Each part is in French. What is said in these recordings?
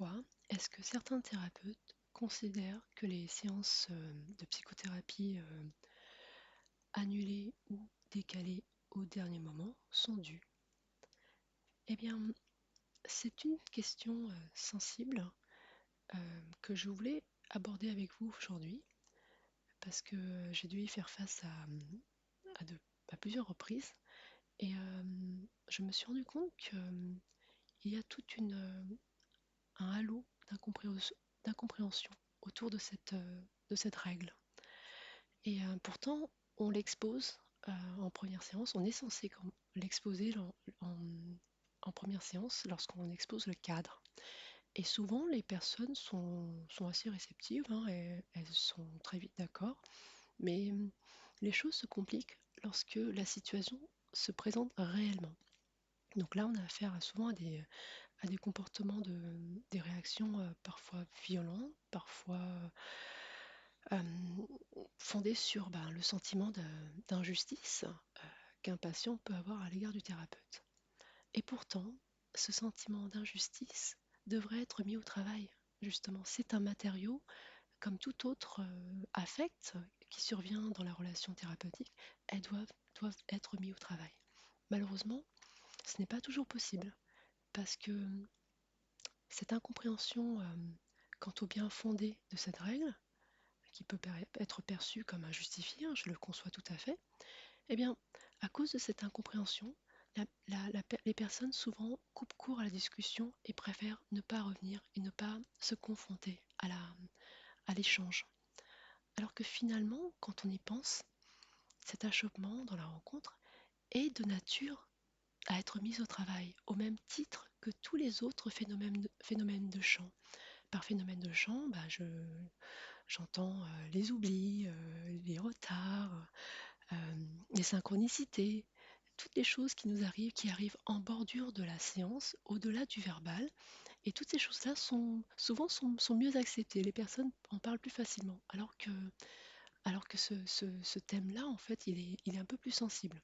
pourquoi est-ce que certains thérapeutes considèrent que les séances de psychothérapie annulées ou décalées au dernier moment sont dues? Eh bien, c'est une question sensible que je voulais aborder avec vous aujourd'hui parce que j'ai dû y faire face à de- à plusieurs reprises et je me suis rendu compte qu'il y a un halo d'incompréhension autour de cette règle. Et pourtant, on l'expose en première séance, on est censé l'exposer en première séance lorsqu'on expose le cadre. Et souvent, les personnes sont assez réceptives, hein, et elles sont très vite d'accord, mais les choses se compliquent lorsque la situation se présente réellement. Donc là, on a affaire souvent à des comportements, des réactions parfois violentes, parfois euh, fondées sur le sentiment d'injustice qu'un patient peut avoir à l'égard du thérapeute. Et pourtant, ce sentiment d'injustice devrait être mis au travail, justement. C'est un matériau, comme tout autre affect qui survient dans la relation thérapeutique, doivent être mis au travail. Malheureusement, ce n'est pas toujours possible, parce que cette incompréhension quant au bien fondé de cette règle, qui peut être perçue comme injustifiée, hein, je le conçois tout à fait, eh bien, à cause de cette incompréhension, les personnes souvent coupent court à la discussion et préfèrent ne pas revenir et ne pas se confronter à l'échange. Alors que finalement, quand on y pense, cet achoppement dans la rencontre est de nature à être mis au travail, au même titre que tous les autres phénomènes de champ. Par phénomène de champ, j'entends les oublis, les retards, les synchronicités, toutes les choses qui nous arrivent, qui arrivent en bordure de la séance, au-delà du verbal. Et toutes ces choses-là sont mieux acceptées. Les personnes en parlent plus facilement. Alors que ce thème-là, en fait, il est un peu plus sensible.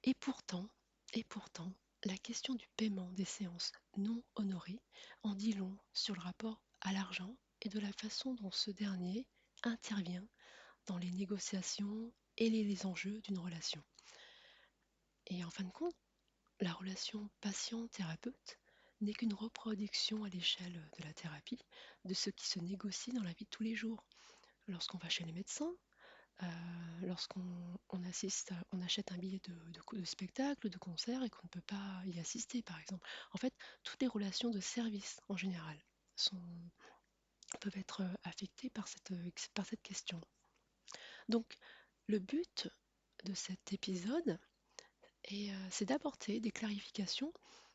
Et pourtant, et pourtant, la question du paiement des séances non honorées en dit long sur le rapport à l'argent et de la façon dont ce dernier intervient dans les négociations et les enjeux d'une relation. Et en fin de compte, la relation patient-thérapeute n'est qu'une reproduction à l'échelle de la thérapie de ce qui se négocie dans la vie de tous les jours. Lorsqu'on va chez les médecins, on achète un billet de spectacle, de concert et qu'on ne peut pas y assister, par exemple. En fait, toutes les relations de service en général sont, peuvent être affectées par cette question. Donc, le but de cet épisode c'est d'apporter des clarifications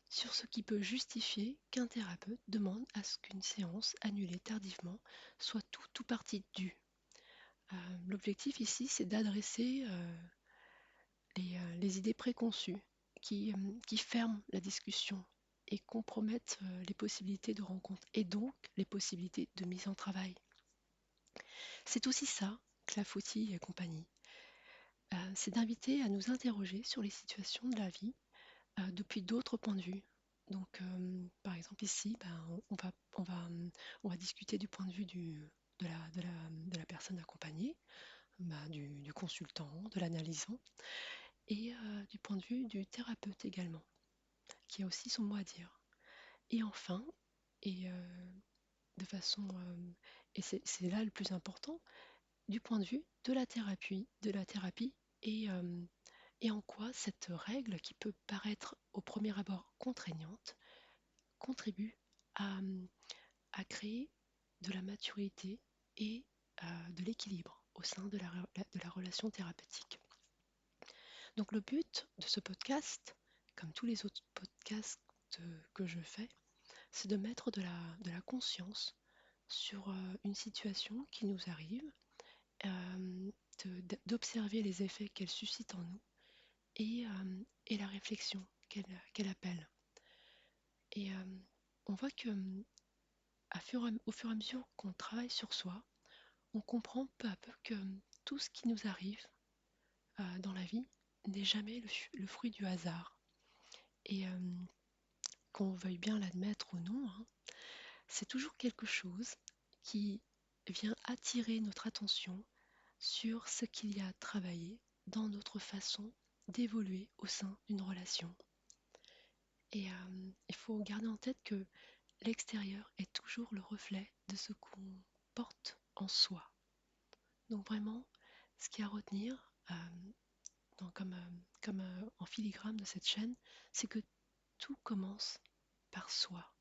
sur ce qui peut justifier qu'un thérapeute demande à ce qu'une séance annulée tardivement soit tout ou partie due. L'objectif ici, c'est d'adresser les idées préconçues qui ferment la discussion et compromettent les possibilités de rencontre et donc les possibilités de mise en travail. C'est aussi ça, Clafoutis et compagnie. C'est d'inviter à nous interroger sur les situations de la vie depuis d'autres points de vue. Donc, par exemple, ici, on va discuter du point de vue de la personne accompagnée, du consultant, de l'analysant, et du point de vue du thérapeute également, qui a aussi son mot à dire. Et enfin, et de façon, et c'est là le plus important, du point de vue de la thérapie et en quoi cette règle, qui peut paraître au premier abord contraignante, contribue à, à créer de la maturité et de l'équilibre au sein de la relation thérapeutique. Donc le but de ce podcast, comme tous les autres podcasts que je fais, c'est de mettre de la conscience sur une situation qui nous arrive, d'observer les effets qu'elle suscite en nous et la réflexion qu'elle appelle. Et on voit que au fur et à mesure qu'on travaille sur soi, on comprend peu à peu que tout ce qui nous arrive dans la vie n'est jamais le fruit du hasard. Et qu'on veuille bien l'admettre ou non, hein, c'est toujours quelque chose qui vient attirer notre attention sur ce qu'il y a à travailler dans notre façon d'évoluer au sein d'une relation. Et il faut garder en tête que l'extérieur est toujours le reflet de ce qu'on porte en soi. Donc vraiment, ce qu'il y a à retenir, en filigrane de cette chaîne, c'est que tout commence par soi.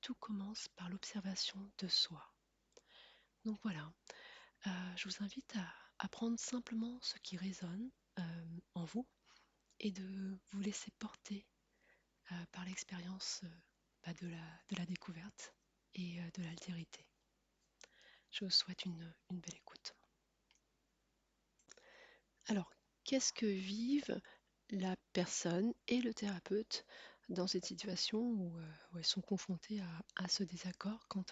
Tout commence par l'observation de soi. Donc voilà, je vous invite à prendre simplement ce qui résonne en vous et de vous laisser porter par l'expérience de la découverte et de l'altérité. Je vous souhaite une belle écoute. Alors, qu'est-ce que vivent la personne et le thérapeute dans cette situation où elles sont confrontées à ce désaccord quant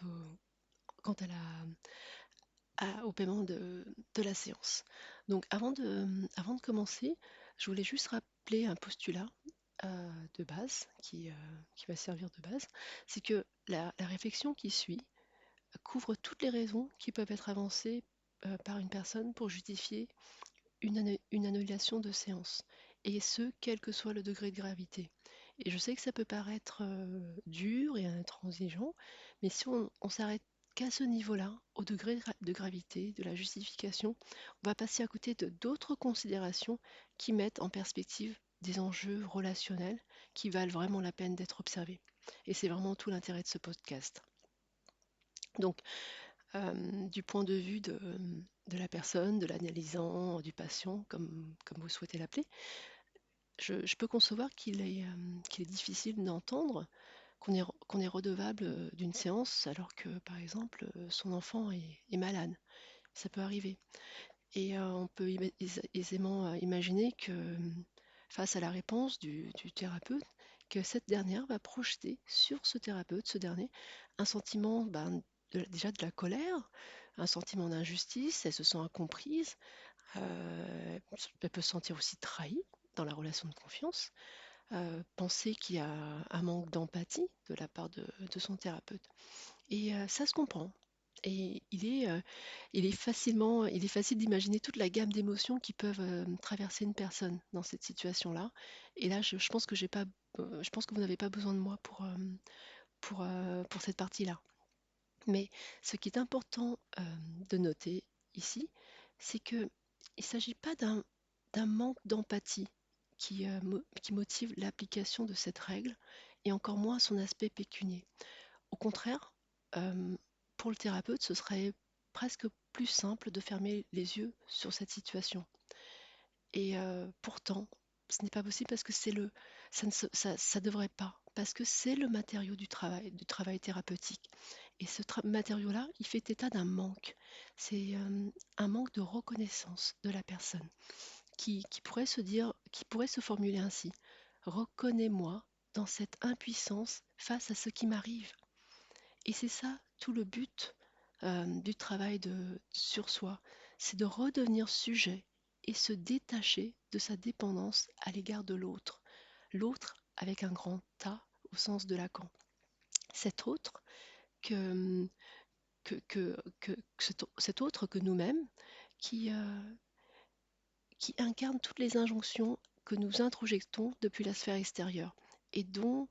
au paiement de la séance? Donc, avant de commencer, je voulais juste rappeler un postulat de base qui va servir de base. C'est que la réflexion qui suit couvre toutes les raisons qui peuvent être avancées par une personne pour justifier une annulation de séance, et ce, quel que soit le degré de gravité. Et je sais que ça peut paraître dur et intransigeant, mais si on s'arrête qu'à ce niveau-là, au degré de gravité, de la justification, on va passer à côté de d'autres considérations qui mettent en perspective des enjeux relationnels qui valent vraiment la peine d'être observés. Et c'est vraiment tout l'intérêt de ce podcast. Donc, du point de vue de la personne, de l'analysant, du patient, comme vous souhaitez l'appeler, je peux concevoir qu'il est difficile d'entendre qu'on est redevable d'une séance alors que, par exemple, son enfant est malade. Ça peut arriver. Et on peut aisément imaginer que, face à la réponse du thérapeute, que cette dernière va projeter sur ce thérapeute, ce dernier, un sentiment déjà de la colère, un sentiment d'injustice, elle se sent incomprise, elle peut se sentir aussi trahie dans la relation de confiance, penser qu'il y a un manque d'empathie de la part de son thérapeute. Et ça se comprend. Et il est facile d'imaginer toute la gamme d'émotions qui peuvent traverser une personne dans cette situation-là. Et là, je pense que je pense que vous n'avez pas besoin de moi pour cette partie-là. Mais ce qui est important de noter ici, c'est qu'il ne s'agit pas d'un manque d'empathie qui motive l'application de cette règle, et encore moins son aspect pécunier. Au contraire, euh, pour le thérapeute, ce serait presque plus simple de fermer les yeux sur cette situation. Et pourtant, ce n'est pas possible parce que ça devrait pas, parce que c'est le matériau du travail thérapeutique. Et ce matériau-là, il fait état d'un manque. C'est un manque de reconnaissance de la personne qui pourrait se dire, qui pourrait se formuler ainsi. Reconnais-moi dans cette impuissance face à ce qui m'arrive. Et c'est ça tout le but du travail sur soi, c'est de redevenir sujet et se détacher de sa dépendance à l'égard de l'autre. L'autre avec un grand A au sens de Lacan. Cet autre que, cet autre que nous-mêmes qui, qui incarne toutes les injonctions que nous introjectons depuis la sphère extérieure et dont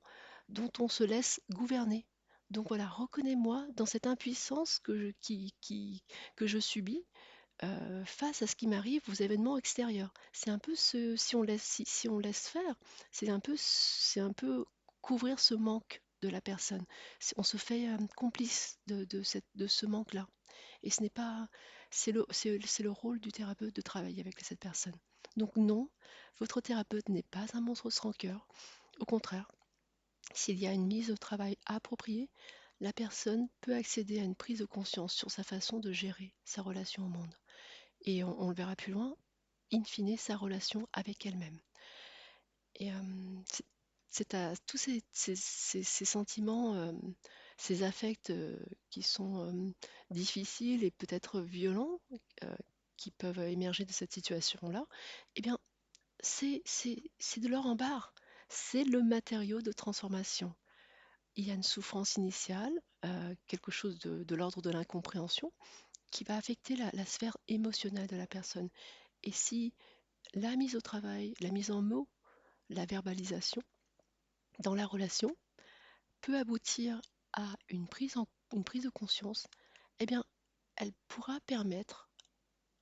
on se laisse gouverner. Donc voilà, reconnais-moi dans cette impuissance que je subis face à ce qui m'arrive aux événements extérieurs. C'est un peu si on laisse faire, c'est un peu couvrir ce manque de la personne. On se fait complice de ce manque-là. Et ce n'est pas, c'est le rôle du thérapeute de travailler avec cette personne. Donc non, votre thérapeute n'est pas un monstre sans cœur. Au contraire, s'il y a une mise au travail appropriée, la personne peut accéder à une prise de conscience sur sa façon de gérer sa relation au monde. Et on le verra plus loin, in fine, sa relation avec elle-même. Et c'est à tous ces sentiments, ces affects qui sont difficiles et peut-être violents, euh, qui peuvent émerger de cette situation-là, eh bien, c'est de l'or en barre. C'est le matériau de transformation. il y a une souffrance initiale, quelque chose de l'ordre de l'incompréhension, qui va affecter la sphère émotionnelle de la personne. Et si la mise au travail, la mise en mots, la verbalisation dans la relation peut aboutir à une prise de conscience, eh bien, elle pourra permettre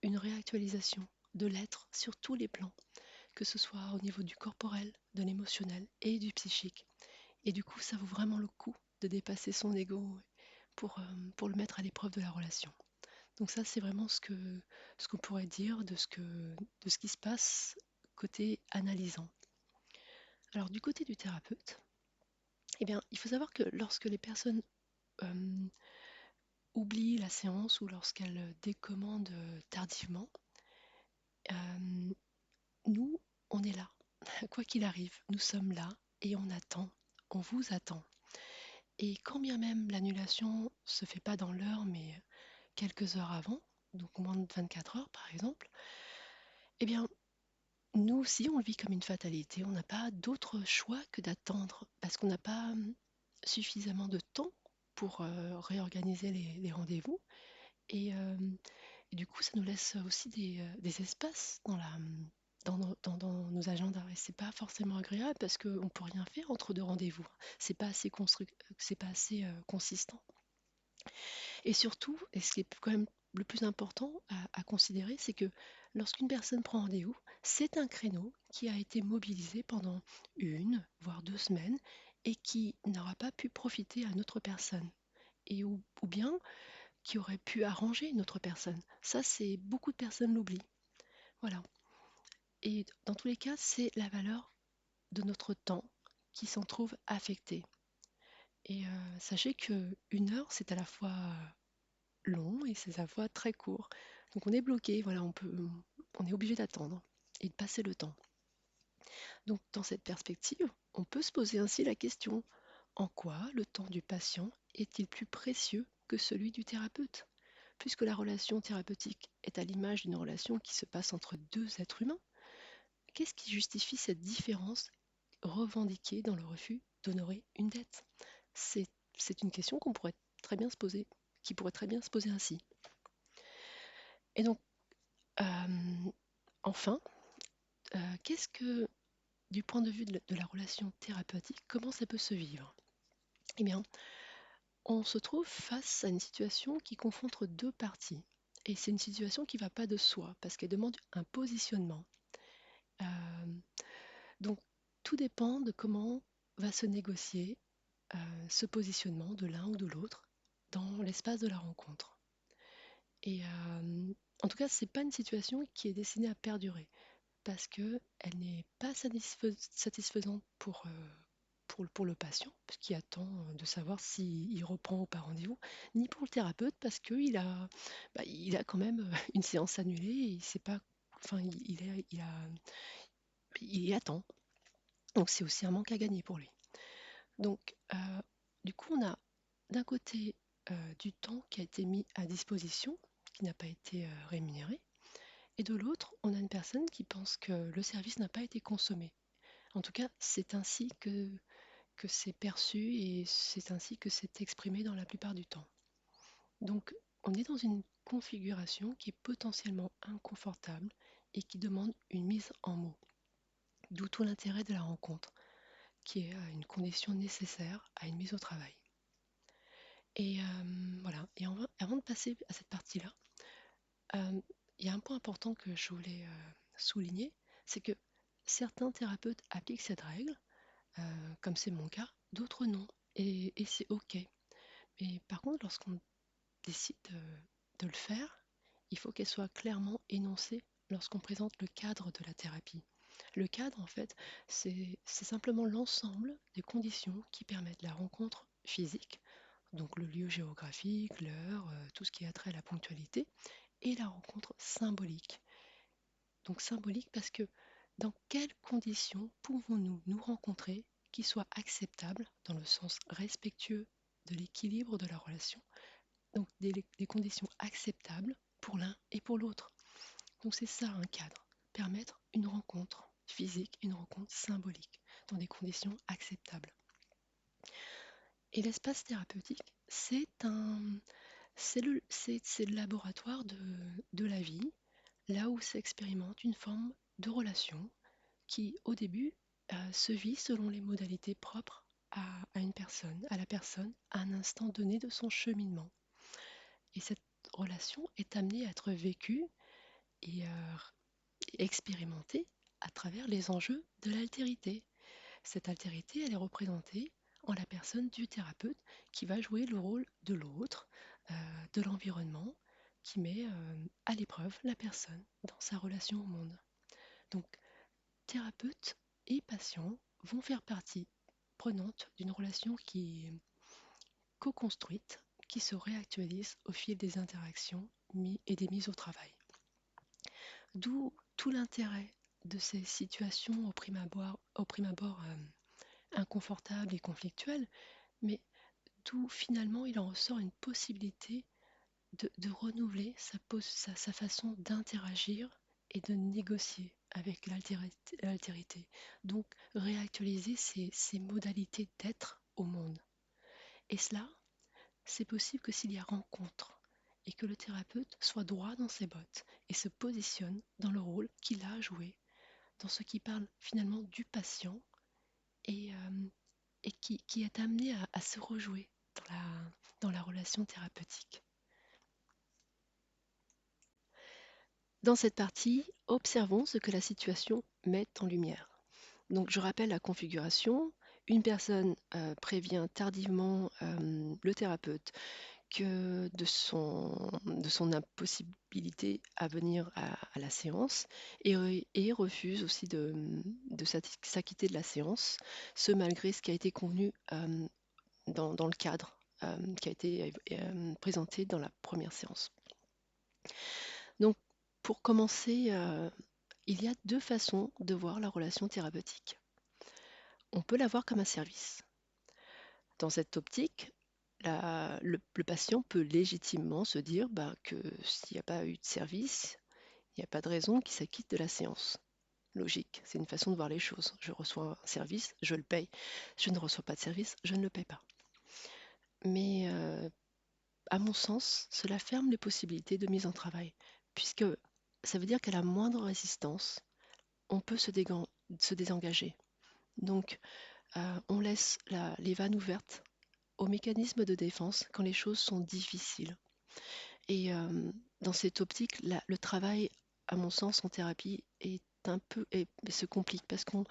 une réactualisation de l'être sur tous les plans, que ce soit au niveau du corporel, de l'émotionnel et du psychique. Et du coup, ça vaut vraiment le coup de dépasser son ego pour le mettre à l'épreuve de la relation. Donc ça, c'est vraiment ce qu'on pourrait dire de ce qui se passe côté analysant. Alors du côté du thérapeute, eh bien, il faut savoir que lorsque les personnes euh, oublient la séance ou lorsqu'elles décommandent tardivement, euh, nous, on est là. Quoi qu'il arrive, nous sommes là et on attend, on vous attend. Et quand bien même l'annulation se fait pas dans l'heure, mais quelques heures avant, donc moins de 24 heures par exemple, eh bien, nous aussi, on le vit comme une fatalité. On n'a pas d'autre choix que d'attendre parce qu'on n'a pas suffisamment de temps pour réorganiser les rendez-vous. Et, euh, et du coup, ça nous laisse aussi des espaces dans nos agendas. Et c'est pas forcément agréable parce qu'on ne peut rien faire entre deux rendez-vous. C'est pas assez consistant. Et surtout, et ce qui est quand même le plus important à considérer, c'est que lorsqu'une personne prend rendez-vous, c'est un créneau qui a été mobilisé pendant une, voire 2 semaines, et qui n'aura pas pu profiter à une autre personne, ou bien qui aurait pu arranger une autre personne. Ça, c'est beaucoup de personnes l'oublient. Voilà. Et dans tous les cas, c'est la valeur de notre temps qui s'en trouve affectée. Et sachez que une heure, c'est à la fois long et c'est à la fois très court. Donc on est bloqué, voilà, on est obligé d'attendre et de passer le temps. Donc dans cette perspective, on peut se poser ainsi la question, en quoi le temps du patient est-il plus précieux que celui du thérapeute? Puisque la relation thérapeutique est à l'image d'une relation qui se passe entre deux êtres humains, qu'est-ce qui justifie cette différence revendiquée dans le refus d'honorer une dette? C'est, c'est une question qu'on pourrait très bien se poser, qui pourrait très bien se poser ainsi. Et donc, enfin, qu'est-ce que, du point de vue de la relation thérapeutique, comment ça peut se vivre? Eh bien, on se trouve face à une situation qui confronte deux parties. Et c'est une situation qui ne va pas de soi, parce qu'elle demande un positionnement. Euh, donc, tout dépend de comment va se négocier ce positionnement de l'un ou de l'autre dans l'espace de la rencontre. Et en tout cas, ce n'est pas une situation qui est destinée à perdurer, parce qu'elle n'est pas satisfaisante pour le patient, parce qu'il attend de savoir s'il reprend ou pas rendez-vous, ni pour le thérapeute, parce il a quand même une séance annulée, et il sait pas, enfin, il y attend. Donc c'est aussi un manque à gagner pour lui. Donc, du coup, on a d'un côté du temps qui a été mis à disposition, qui n'a pas été rémunéré, et de l'autre, on a une personne qui pense que le service n'a pas été consommé. En tout cas, c'est ainsi que c'est perçu et c'est ainsi que c'est exprimé dans la plupart du temps. Donc, on est dans une configuration qui est potentiellement inconfortable et qui demande une mise en mots. D'où tout l'intérêt de la rencontre, qui est une condition nécessaire à une mise au travail. Et voilà. Et avant de passer à cette partie-là, il y a un point important que je voulais souligner, c'est que certains thérapeutes appliquent cette règle, comme c'est mon cas, d'autres non. Et c'est OK. Mais par contre, lorsqu'on décide de le faire, il faut qu'elle soit clairement énoncée lorsqu'on présente le cadre de la thérapie. Le cadre, en fait, c'est simplement l'ensemble des conditions qui permettent la rencontre physique, donc le lieu géographique, l'heure, tout ce qui a trait à la ponctualité, et la rencontre symbolique. Donc symbolique parce que dans quelles conditions pouvons-nous nous rencontrer qui soient acceptables dans le sens respectueux de l'équilibre de la relation, donc des conditions acceptables pour l'un et pour l'autre. Donc c'est ça un cadre, permettre une rencontre physique, une rencontre symbolique, dans des conditions acceptables. Et l'espace thérapeutique, c'est le laboratoire de la vie, là où s'expérimente une forme de relation qui, au début, se vit selon les modalités propres à une personne, à la personne, à un instant donné de son cheminement. Et cette relation est amenée à être vécue et expérimentée à travers les enjeux de l'altérité. Cette altérité, elle est représentée en la personne du thérapeute qui va jouer le rôle de l'autre, de l'environnement, qui met à l'épreuve la personne dans sa relation au monde. Donc, thérapeute et patient vont faire partie prenante d'une relation qui est co-construite, qui se réactualise au fil des interactions et des mises au travail. D'où tout l'intérêt de ces situations au prime abord inconfortables et conflictuelles, mais d'où finalement il en ressort une possibilité de renouveler sa façon d'interagir et de négocier avec l'altérité. Donc réactualiser ses modalités d'être au monde. Et cela, c'est possible que s'il y a rencontre et que le thérapeute soit droit dans ses bottes et se positionne dans le rôle qu'il a à jouer, dans ce qui parle finalement du patient et qui est amené à se rejouer dans la relation thérapeutique. Dans cette partie, observons ce que la situation met en lumière. Donc je rappelle la configuration. Une personne prévient tardivement le thérapeute que de son impossibilité à venir à la séance et refuse aussi de s'acquitter de la séance, ce malgré ce qui a été convenu dans le cadre qui a été présenté dans la première séance. Donc, pour commencer, il y a deux façons de voir la relation thérapeutique. On peut la voir comme un service. Dans cette optique, le patient peut légitimement se dire que s'il n'y a pas eu de service, il n'y a pas de raison qu'il s'acquitte de la séance. Logique, c'est une façon de voir les choses. Je reçois un service, je le paye. Je ne reçois pas de service, je ne le paye pas. Mais à mon sens, cela ferme les possibilités de mise en travail, puisque ça veut dire qu'à la moindre résistance, on peut se désengager. Donc, on laisse les vannes ouvertes aux mécanismes de défense quand les choses sont difficiles. Et dans cette optique, le travail, à mon sens, en thérapie est se complique parce qu'on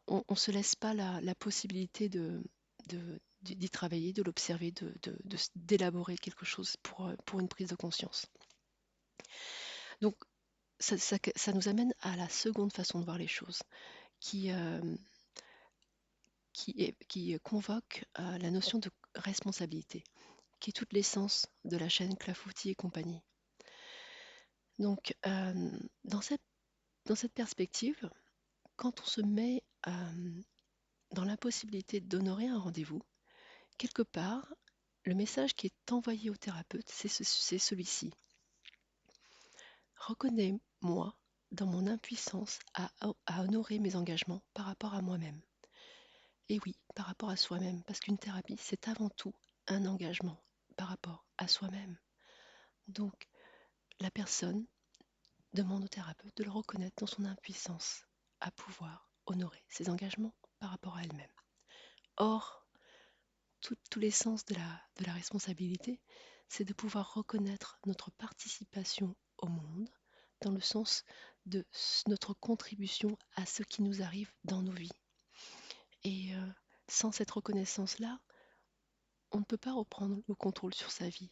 ne se laisse pas la possibilité d'y travailler, de l'observer, d'élaborer quelque chose pour une prise de conscience. Donc, ça nous amène à la seconde façon de voir les choses, qui convoque la notion de responsabilité, qui est toute l'essence de la chaîne Clafouty et compagnie. Donc, dans cette perspective, quand on se met dans l'impossibilité d'honorer un rendez-vous, quelque part, le message qui est envoyé au thérapeute, c'est celui-ci. Reconnais-moi dans mon impuissance à honorer mes engagements par rapport à moi-même. Et oui, par rapport à soi-même, parce qu'une thérapie, c'est avant tout un engagement par rapport à soi-même. Donc, la personne demande au thérapeute de le reconnaître dans son impuissance à pouvoir honorer ses engagements par rapport à elle-même. Or, tout l'essence de la responsabilité, c'est de pouvoir reconnaître notre participation au monde dans le sens de notre contribution à ce qui nous arrive dans nos vies. Et sans cette reconnaissance-là, on ne peut pas reprendre le contrôle sur sa vie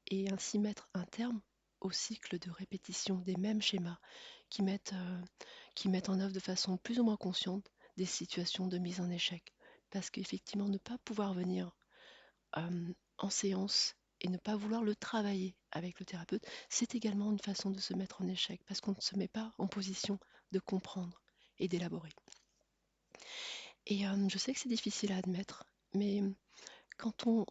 et ainsi mettre un terme au cycle de répétition des mêmes schémas qui mettent en œuvre de façon plus ou moins consciente des situations de mise en échec. Parce qu'effectivement, ne pas pouvoir venir en séance et ne pas vouloir le travailler avec le thérapeute, c'est également une façon de se mettre en échec parce qu'on ne se met pas en position de comprendre et d'élaborer. Et je sais que c'est difficile à admettre, mais quand on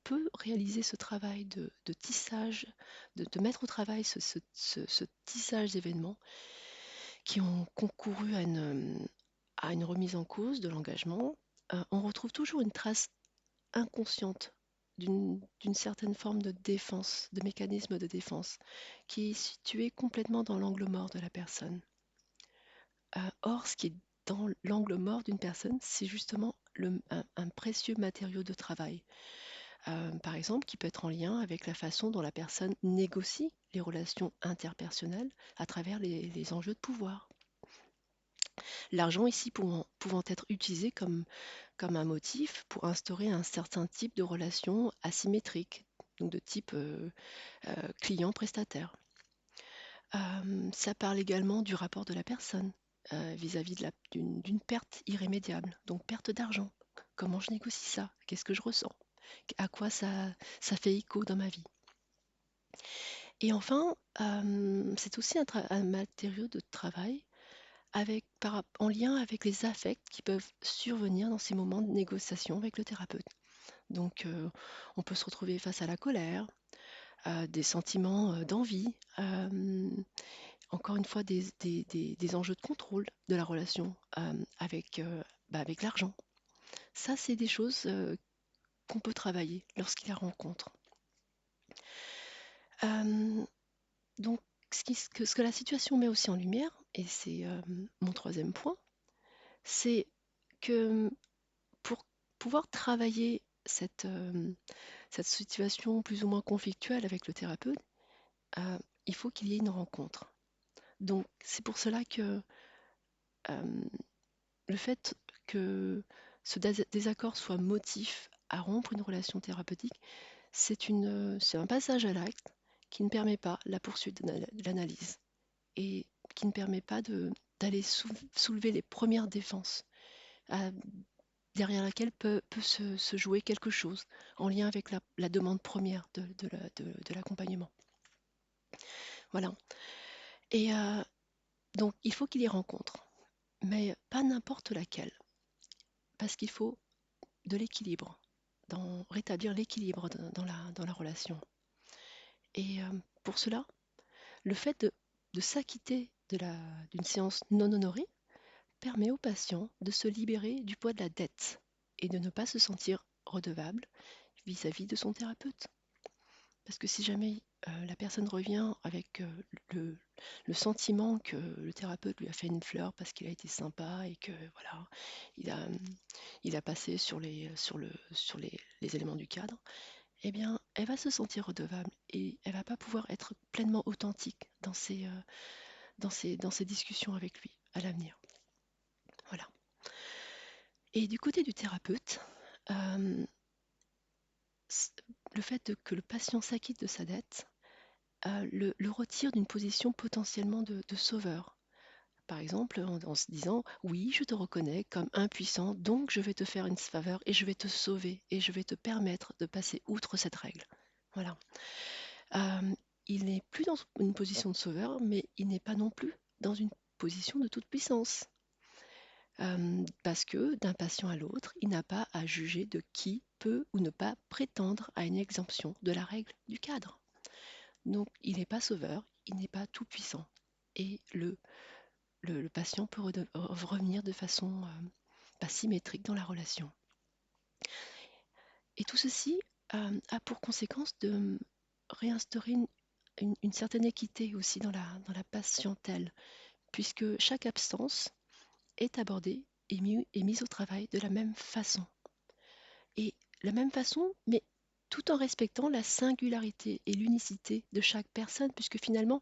peut réaliser ce travail de tissage, de mettre au travail ce tissage d'événements qui ont concouru à une remise en cause de l'engagement, on retrouve toujours une trace inconsciente d'une certaine forme de défense, de mécanisme de défense, qui est situé complètement dans l'angle mort de la personne. Or, ce qui est dans l'angle mort d'une personne, c'est justement un précieux matériau de travail. Par exemple, qui peut être en lien avec la façon dont la personne négocie les relations interpersonnelles à travers les enjeux de pouvoir. L'argent ici pouvant être utilisé comme un motif pour instaurer un certain type de relation asymétrique, donc de type client-prestataire. Ça parle également du rapport de la personne vis-à-vis d'une perte irrémédiable, donc perte d'argent. Comment je négocie ça? Qu'est-ce que je ressens? À quoi ça fait écho dans ma vie? Et enfin, c'est aussi un matériau de travail en lien avec les affects qui peuvent survenir dans ces moments de négociation avec le thérapeute. Donc, on peut se retrouver face à la colère, des sentiments d'envie, encore une fois des enjeux de contrôle de la relation avec l'argent. Ça, c'est des choses qu'on peut travailler lorsqu'il y a rencontre. Euh, donc, ce que la situation met aussi en lumière, et c'est mon troisième point, c'est que pour pouvoir travailler cette situation plus ou moins conflictuelle avec le thérapeute, euh, il faut qu'il y ait une rencontre. Donc, c'est pour cela que euh, le fait que ce désaccord soit motif à rompre une relation thérapeutique, c'est un passage à l'acte qui ne permet pas la poursuite de l'analyse et qui ne permet pas d'aller soulever les premières défenses euh, derrière laquelle peut se jouer quelque chose en lien avec la demande première de l'accompagnement. Voilà. Et donc, il faut qu'il y ait rencontre, mais pas n'importe laquelle, parce qu'il faut de l'équilibre, rétablir l'équilibre dans la relation. Et pour cela, le fait de s'acquitter d'une séance non honorée permet au patient de se libérer du poids de la dette et de ne pas se sentir redevable vis-à-vis de son thérapeute. Parce que si jamais la personne revient avec le sentiment que le thérapeute lui a fait une fleur parce qu'il a été sympa et que voilà, il a, il a passé sur les éléments du cadre, eh bien, elle va se sentir redevable et elle va pas pouvoir être pleinement authentique dans ses discussions avec lui à l'avenir. Voilà. Et du côté du thérapeute, euh, le fait que le patient s'acquitte de sa dette le retire d'une position potentiellement de sauveur. Par exemple, en se disant, oui, je te reconnais comme impuissant, donc je vais te faire une faveur et je vais te sauver et je vais te permettre de passer outre cette règle. Voilà. Euh, il n'est plus dans une position de sauveur, mais il n'est pas non plus dans une position de toute puissance. Parce que d'un patient à l'autre, il n'a pas à juger de qui peut ou ne pas prétendre à une exemption de la règle du cadre. Donc, il n'est pas sauveur, il n'est pas tout puissant. Et le patient peut revenir de façon pas symétrique dans la relation. Et tout ceci a pour conséquence de réinstaurer une certaine équité aussi dans la patientèle, puisque chaque absence est abordée et mise au travail de la même façon. Et la même façon, mais tout en respectant la singularité et l'unicité de chaque personne, puisque finalement,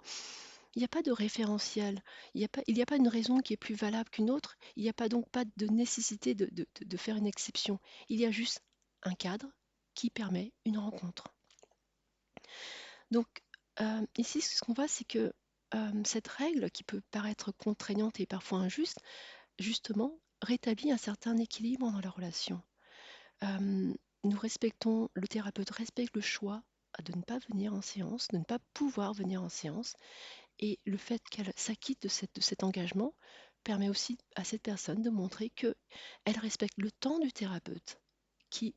il n'y a pas de référentiel, il n'y a pas une raison qui est plus valable qu'une autre, il n'y a pas donc pas de nécessité de faire une exception. Il y a juste un cadre qui permet une rencontre. Donc ici, ce qu'on voit, c'est que cette règle, qui peut paraître contraignante et parfois injuste, justement, rétablit un certain équilibre dans la relation. Le thérapeute respecte le choix de ne pas venir en séance, de ne pas pouvoir venir en séance, et le fait qu'elle s'acquitte de cet engagement permet aussi à cette personne de montrer qu'elle respecte le temps du thérapeute qui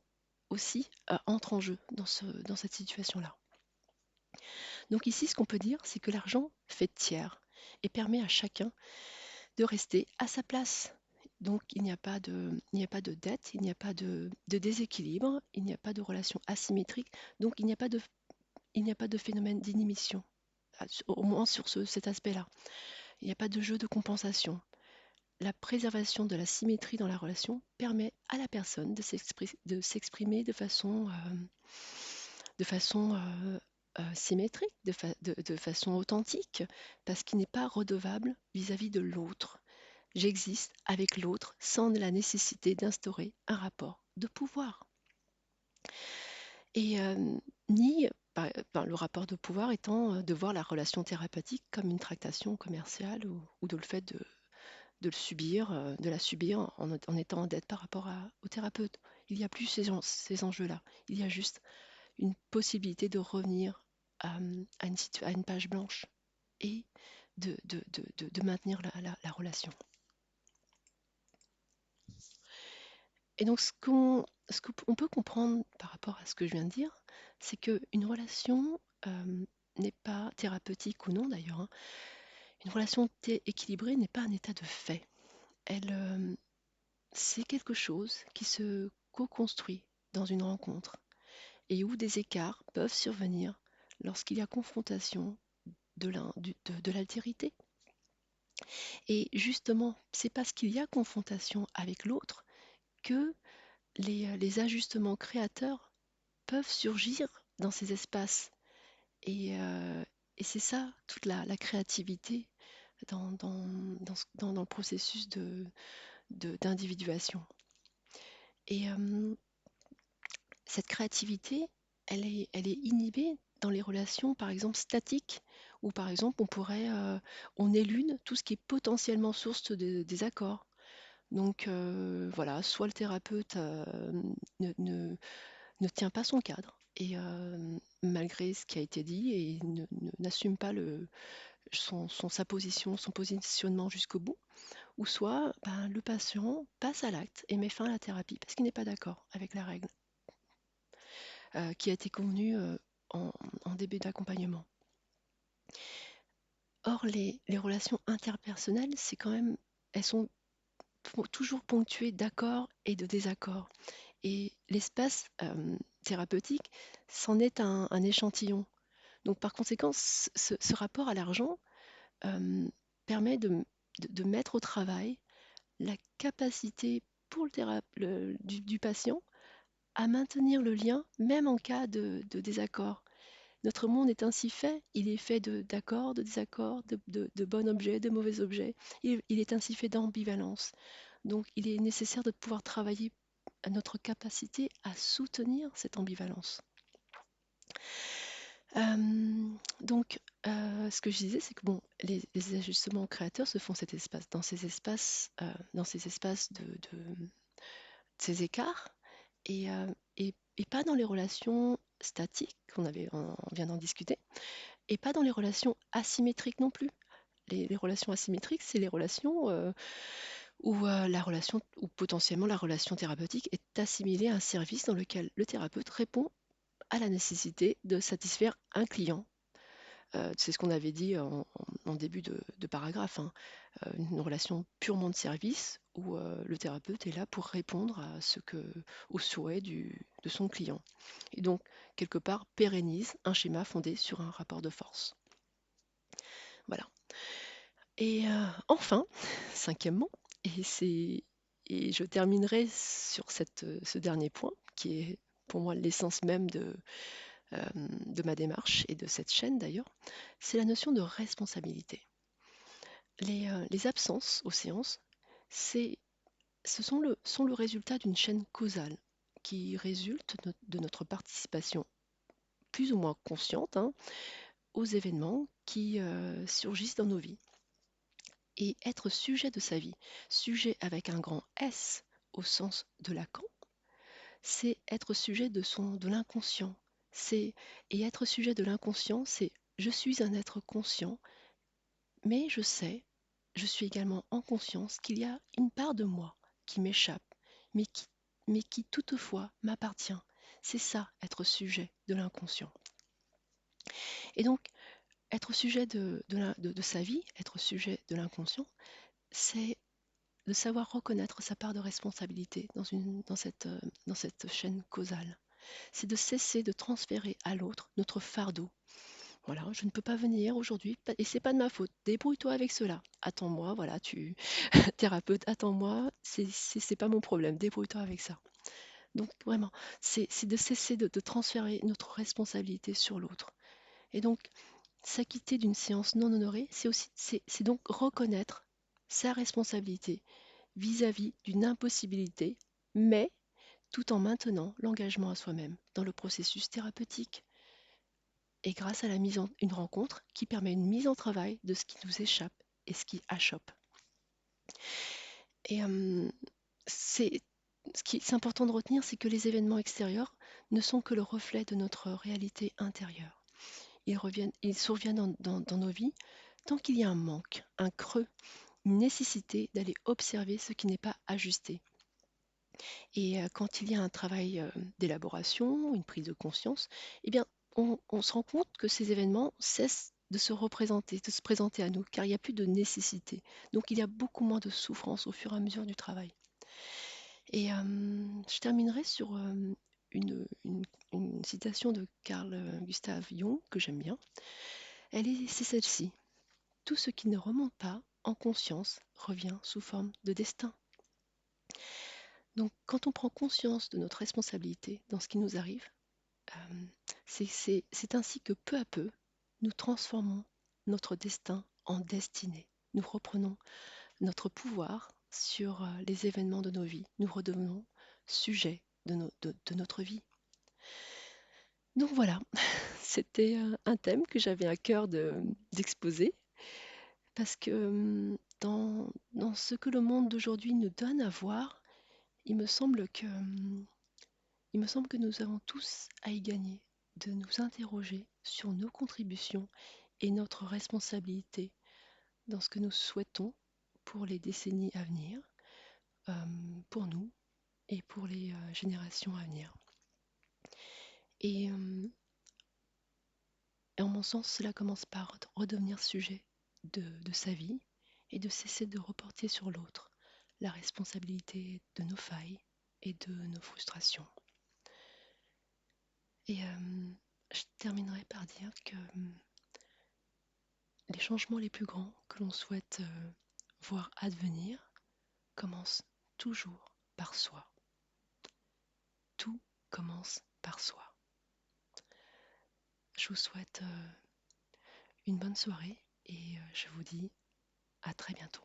aussi entre en jeu dans cette situation-là. Donc ici, ce qu'on peut dire, c'est que l'argent fait tiers et permet à chacun de rester à sa place Donc il n'y a pas de dette, il n'y a pas de déséquilibre, il n'y a pas de relation asymétrique, donc il n'y a pas de phénomène d'inhibition, au moins sur cet aspect-là. Il n'y a pas de jeu de compensation. La préservation de la symétrie dans la relation permet à la personne de s'exprimer de façon symétrique, de façon authentique, parce qu'il n'est pas redevable vis-à-vis de l'autre. J'existe avec l'autre sans la nécessité d'instaurer un rapport de pouvoir. Et ni le rapport de pouvoir étant de voir la relation thérapeutique comme une tractation commerciale ou de le fait de le subir, de la subir en étant en dette par rapport au thérapeute. Il n'y a plus ces enjeux-là. Il y a juste une possibilité de revenir à une page blanche et de maintenir la relation. Et donc, ce qu'on peut comprendre par rapport à ce que je viens de dire, c'est qu'une relation n'est pas thérapeutique ou non d'ailleurs, hein. Une relation équilibrée n'est pas un état de fait. C'est quelque chose qui se co-construit dans une rencontre et où des écarts peuvent survenir lorsqu'il y a confrontation de l'altérité. Et justement, c'est parce qu'il y a confrontation avec l'autre que les ajustements créateurs peuvent surgir dans ces espaces. Et, euh, et c'est ça, toute la créativité dans le processus d'individuation. Et cette créativité, elle est inhibée dans les relations, par exemple, statiques, où par exemple, on élude tout ce qui est potentiellement source de désaccord. Donc voilà, soit le thérapeute ne, ne- ne tient pas son cadre, et malgré ce qui a été dit, et n'assume pas sa position, son positionnement jusqu'au bout, ou soit ben, le patient passe à l'acte et met fin à la thérapie parce qu'il n'est pas d'accord avec la règle qui a été convenue en, en début d'accompagnement. Or, les relations interpersonnelles, c'est quand même, elles sont toujours ponctuées d'accords et de désaccords. Et l'espace thérapeutique, c'en est un échantillon. Donc, par conséquent, ce rapport à l'argent permet de mettre au travail la capacité pour du patient à maintenir le lien, même en cas de désaccord. Notre monde est ainsi fait, il est fait d'accords, de désaccords, de bons objets, de mauvais objets. Il est ainsi fait d'ambivalence. Donc il est nécessaire de pouvoir travailler à notre capacité à soutenir cette ambivalence. Donc, ce que je disais, c'est que bon, les ajustements créateurs se font dans ces espaces ces écarts, et pas dans les relations statiques, on vient d'en discuter, et pas dans les relations asymétriques non plus. Les relations asymétriques, c'est les relations où potentiellement la relation thérapeutique est assimilée à un service dans lequel le thérapeute répond à la nécessité de satisfaire un client. C'est ce qu'on avait dit en début de paragraphe, hein. Une relation purement de service où le thérapeute est là pour répondre aux souhaits de son client. Et donc, quelque part, pérennise un schéma fondé sur un rapport de force. Voilà. Et enfin, cinquièmement, et, c'est, et je terminerai sur ce dernier point, qui est pour moi l'essence même de ma démarche et de cette chaîne d'ailleurs, c'est la notion de responsabilité. Les absences aux séances, sont le résultat d'une chaîne causale qui résulte de notre participation plus ou moins consciente, hein, aux événements qui surgissent dans nos vies. Et être sujet de sa vie, sujet avec un grand S au sens de Lacan, c'est être sujet de l'inconscient. Et être sujet de l'inconscient, c'est je suis un être conscient, mais je suis également en conscience qu'il y a une part de moi qui m'échappe, mais mais qui toutefois m'appartient. C'est ça, être sujet de l'inconscient. Et donc, être sujet de sa vie, être sujet de l'inconscient, c'est de savoir reconnaître sa part de responsabilité dans cette chaîne causale. C'est de cesser de transférer à l'autre notre fardeau. Voilà, je ne peux pas venir aujourd'hui et c'est pas de ma faute. Débrouille-toi avec cela. Attends-moi, voilà, tu thérapeute, attends-moi, c'est pas mon problème. Débrouille-toi avec ça. Donc vraiment, c'est de cesser de transférer notre responsabilité sur l'autre. Et donc, s'acquitter d'une séance non honorée, c'est donc reconnaître sa responsabilité vis-à-vis d'une impossibilité, mais tout en maintenant l'engagement à soi-même dans le processus thérapeutique et grâce à une rencontre qui permet une mise en travail de ce qui nous échappe et ce qui achoppe. Et c'est important de retenir, c'est que les événements extérieurs ne sont que le reflet de notre réalité intérieure. Ils surviennent dans nos vies tant qu'il y a un manque, un creux, une nécessité d'aller observer ce qui n'est pas ajusté. Et quand il y a un travail d'élaboration, une prise de conscience, eh bien, on se rend compte que ces événements cessent de se présenter à nous, car il n'y a plus de nécessité. Donc il y a beaucoup moins de souffrance au fur et à mesure du travail. Et je terminerai sur une citation de Carl Gustav Jung que j'aime bien. C'est celle-ci. Tout ce qui ne remonte pas en conscience revient sous forme de destin. Donc quand on prend conscience de notre responsabilité dans ce qui nous arrive, c'est ainsi que peu à peu, nous transformons notre destin en destinée. Nous reprenons notre pouvoir sur les événements de nos vies. Nous redevenons sujets de notre vie. Donc voilà, c'était un thème que j'avais à cœur d'exposer parce que dans ce que le monde d'aujourd'hui nous donne à voir, il me semble que, il me semble que nous avons tous à y gagner, de nous interroger sur nos contributions et notre responsabilité dans ce que nous souhaitons pour les décennies à venir, pour nous et pour les générations à venir. Et en mon sens, cela commence par redevenir sujet de sa vie et de cesser de reporter sur l'autre la responsabilité de nos failles et de nos frustrations. Et je terminerai par dire que les changements les plus grands que l'on souhaite voir advenir commencent toujours par soi. Tout commence par soi. Je vous souhaite une bonne soirée et je vous dis à très bientôt.